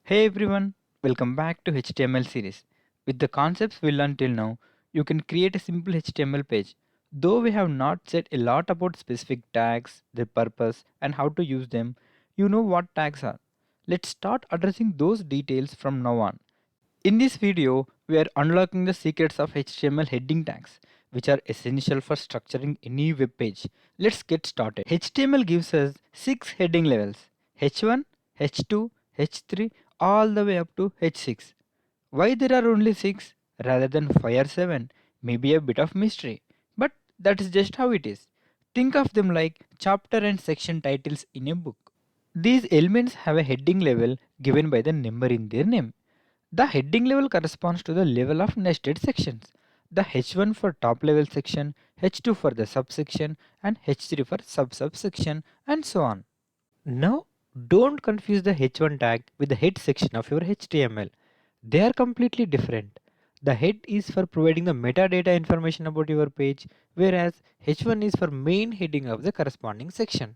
Hey everyone, welcome back to HTML series. With the concepts we learned till now, you can create a simple HTML page. Though we have not said a lot about specific tags, their purpose, and how to use them, you know what tags are. Let's start addressing those details from now on. In this video, we are unlocking the secrets of HTML heading tags, which are essential for structuring any web page. Let's get started. HTML gives us 6 heading levels: H1, H2, H3, all the way up to H6. Why there are only 6 rather than 5 or 7 may be a bit of mystery, but that is just how it is. Think of them like chapter and section titles in a book. These elements have a heading level given by the number in their name. The heading level corresponds to the level of nested sections. The H1 for top level section, H2 for the subsection, and H3 for sub-subsection, and so on. Now, don't confuse the H1 tag with the head section of your HTML. They are completely different. The head is for providing the metadata information about your page, whereas H1 is for main heading of the corresponding section.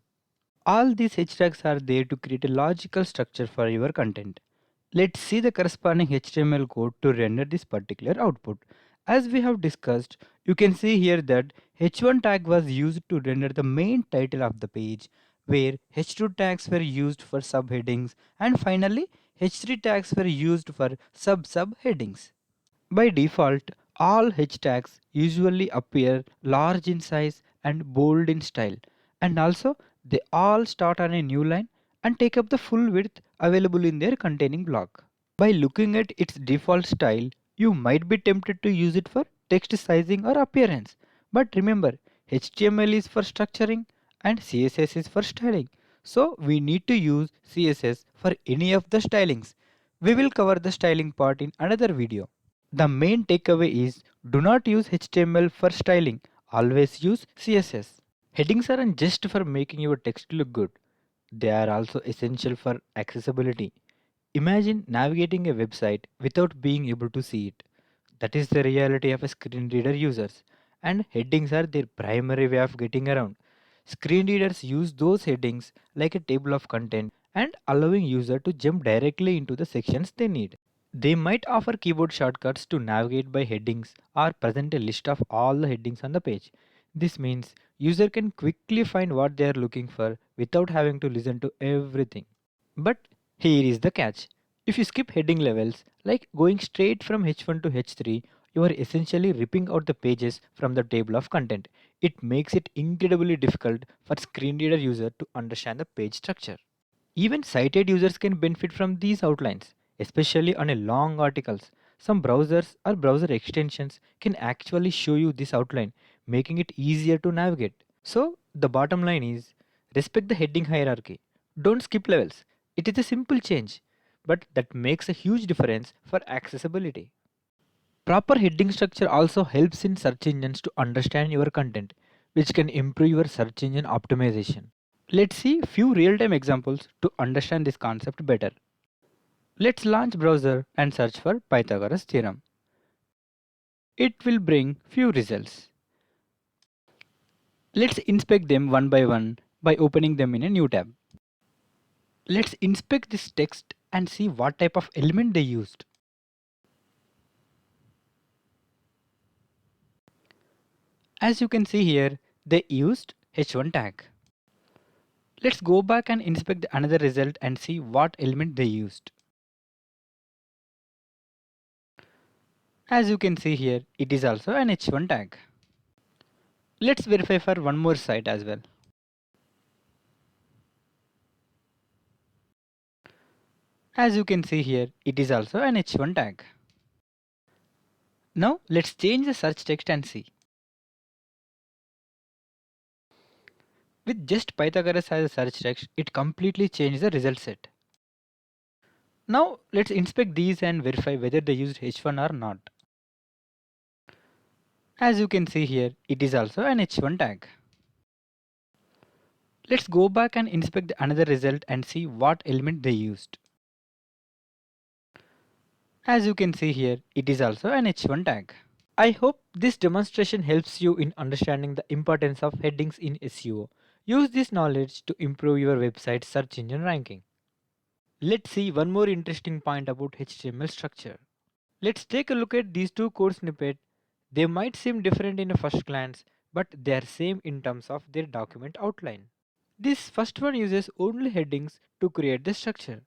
All these H tags are there to create a logical structure for your content. Let's see the corresponding HTML code to render this particular output. As we have discussed, you can see here that H1 tag was used to render the main title of the page, where H2 tags were used for subheadings, and finally H3 tags were used for sub-subheadings. By default, all H tags usually appear large in size and bold in style, and also they all start on a new line and take up the full width available in their containing block. By looking at its default style, you might be tempted to use it for text sizing or appearance. But remember, HTML is for structuring and CSS is for styling. So we need to use CSS for any of the stylings. We will cover the styling part in another video. The main takeaway is do not use HTML for styling, always use CSS. Headings aren't just for making your text look good, they are also essential for accessibility. Imagine navigating a website without being able to see it. That is the reality of a screen reader users, and headings are their primary way of getting around. Screen readers use those headings like a table of content and allowing user to jump directly into the sections they need. They might offer keyboard shortcuts to navigate by headings or present a list of all the headings on the page. This means user can quickly find what they are looking for without having to listen to everything. But here is the catch. If you skip heading levels, like going straight from H1 to H3, you are essentially ripping out the pages from the table of content. It makes it incredibly difficult for screen reader user to understand the page structure. Even sighted users can benefit from these outlines, especially on a long articles. Some browsers or browser extensions can actually show you this outline, making it easier to navigate. So the bottom line is respect the heading hierarchy. Don't skip levels. It is a simple change, but that makes a huge difference for accessibility. Proper heading structure also helps in search engines to understand your content, which can improve your search engine optimization. Let's see few real-time examples to understand this concept better. Let's launch browser and search for Pythagoras theorem. It will bring few results. Let's inspect them one by one by opening them in a new tab. Let's inspect this text and see what type of element they used. As you can see here, they used H1 tag. Let's go back and inspect another result and see what element they used. As you can see here, it is also an H1 tag. Let's verify for one more site as well. As you can see here, it is also an H1 tag. Now let's change the search text and see. With just Pythagoras as a search text, it completely changed the result set. Now let's inspect these and verify whether they used H1 or not. As you can see here, it is also an H1 tag. Let's go back and inspect another result and see what element they used. As you can see here, it is also an H1 tag. I hope this demonstration helps you in understanding the importance of headings in SEO. Use this knowledge to improve your website's search engine ranking. Let's see one more interesting point about HTML structure. Let's take a look at these two code snippets. They might seem different in a first glance, but they are same in terms of their document outline. This first one uses only headings to create the structure,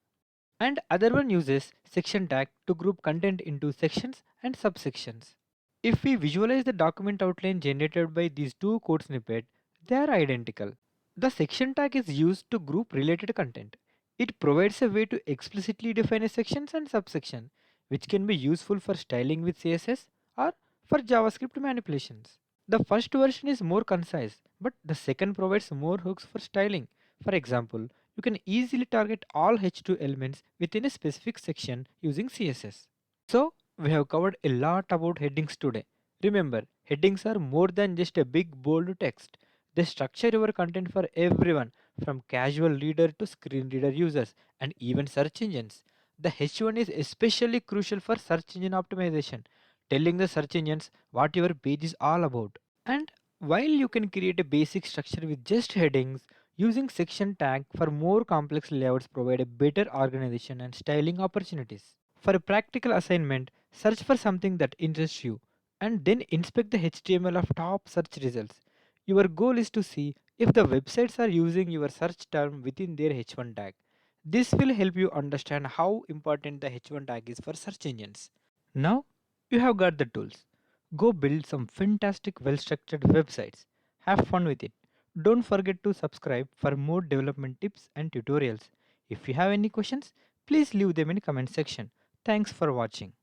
and other one uses section tag to group content into sections and subsections. If we visualize the document outline generated by these two code snippets, they are identical. The section tag is used to group related content. It provides a way to explicitly define a sections and subsection, which can be useful for styling with CSS or for JavaScript manipulations. The first version is more concise, but the second provides more hooks for styling. For example, you can easily target all H2 elements within a specific section using CSS. So, we have covered a lot about headings today. Remember, headings are more than just a big bold text. They structure your content for everyone, from casual reader to screen reader users, and even search engines. The H1 is especially crucial for search engine optimization, telling the search engines what your page is all about. And while you can create a basic structure with just headings, using section tag for more complex layouts provide a better organization and styling opportunities. For a practical assignment, search for something that interests you and then inspect the HTML of top search results. Your goal is to see if the websites are using your search term within their H1 tag. This will help you understand how important the H1 tag is for search engines. Now you have got the tools. Go build some fantastic well structured websites. Have fun with it. Don't forget to subscribe for more development tips and tutorials. If you have any questions, please leave them in comment section. Thanks for watching.